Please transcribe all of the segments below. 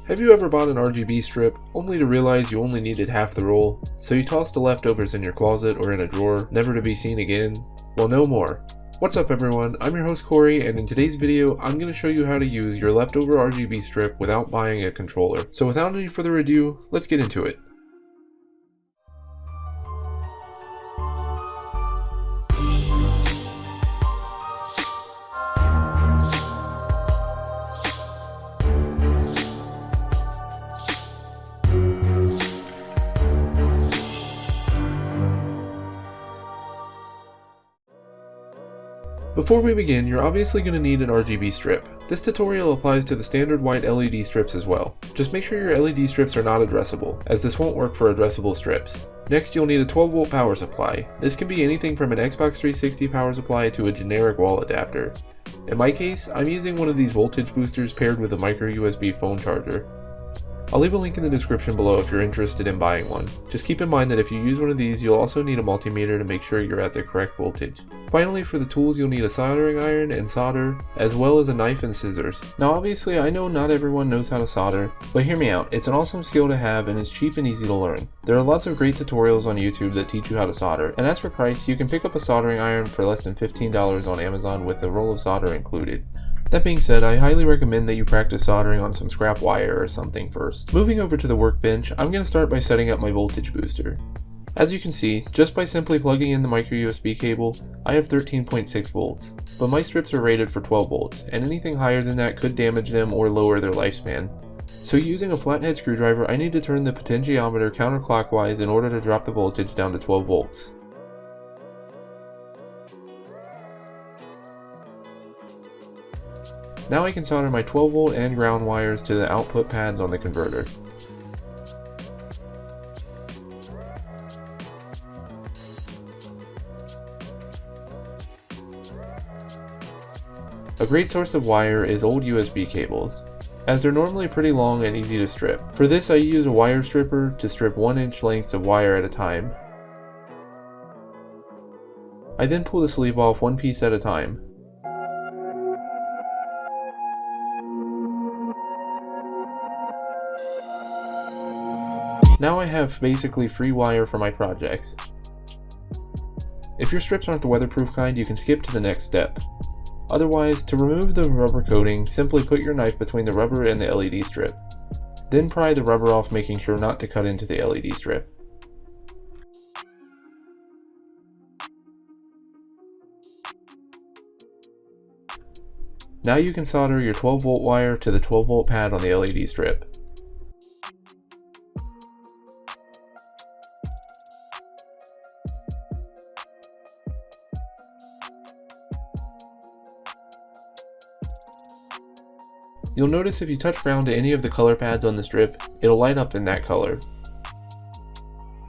Have you ever bought an RGB strip only to realize you only needed half the roll, so you tossed the leftovers in your closet or in a drawer, never to be seen again? Well, no more. What's up everyone, I'm your host Corey, and in today's video I'm going to show you how to use your leftover RGB strip without buying a controller. So without any further ado, let's get into it. Before we begin, you're obviously going to need an RGB strip. This tutorial applies to the standard white LED strips as well. Just make sure your LED strips are not addressable, as this won't work for addressable strips. Next, you'll need a 12 volt power supply. This can be anything from an Xbox 360 power supply to a generic wall adapter. In my case, I'm using one of these voltage boosters paired with a micro USB phone charger. I'll leave a link in the description below if you're interested in buying one. Just keep in mind that if you use one of these, you'll also need a multimeter to make sure you're at the correct voltage. Finally, for the tools, you'll need a soldering iron and solder, as well as a knife and scissors. Now obviously, I know not everyone knows how to solder, but hear me out, it's an awesome skill to have and it's cheap and easy to learn. There are lots of great tutorials on YouTube that teach you how to solder, and as for price, you can pick up a soldering iron for less than $15 on Amazon with a roll of solder included. That being said, I highly recommend that you practice soldering on some scrap wire or something first. Moving over to the workbench, I'm going to start by setting up my voltage booster. As you can see, just by simply plugging in the micro USB cable, I have 13.6 volts, but my strips are rated for 12 volts, and anything higher than that could damage them or lower their lifespan. So using a flathead screwdriver, I need to turn the potentiometer counterclockwise in order to drop the voltage down to 12 volts. Now I can solder my 12 volt and ground wires to the output pads on the converter. A great source of wire is old USB cables, as they're normally pretty long and easy to strip. For this I use a wire stripper to strip 1-inch lengths of wire at a time. I then pull the sleeve off one piece at a time. Now I have basically free wire for my projects. If your strips aren't the weatherproof kind, you can skip to the next step. Otherwise, to remove the rubber coating, simply put your knife between the rubber and the LED strip. Then pry the rubber off, making sure not to cut into the LED strip. Now you can solder your 12 volt wire to the 12 volt pad on the LED strip. You'll notice if you touch ground to any of the color pads on the strip, it'll light up in that color.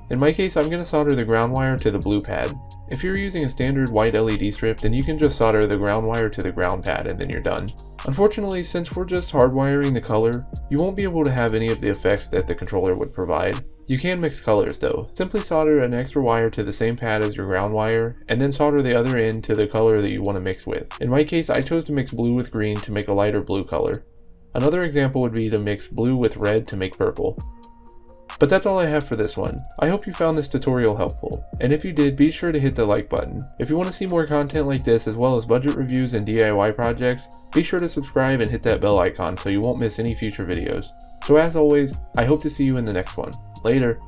In my case, I'm going to solder the ground wire to the blue pad. If you're using a standard white LED strip, then you can just solder the ground wire to the ground pad and then you're done. Unfortunately, since we're just hardwiring the color, you won't be able to have any of the effects that the controller would provide. You can mix colors though. Simply solder an extra wire to the same pad as your ground wire, and then solder the other end to the color that you want to mix with. In my case, I chose to mix blue with green to make a lighter blue color. Another example would be to mix blue with red to make purple. But that's all I have for this one. I hope you found this tutorial helpful, and if you did, be sure to hit the like button. If you want to see more content like this as well as budget reviews and DIY projects, be sure to subscribe and hit that bell icon so you won't miss any future videos. So as always, I hope to see you in the next one. Later!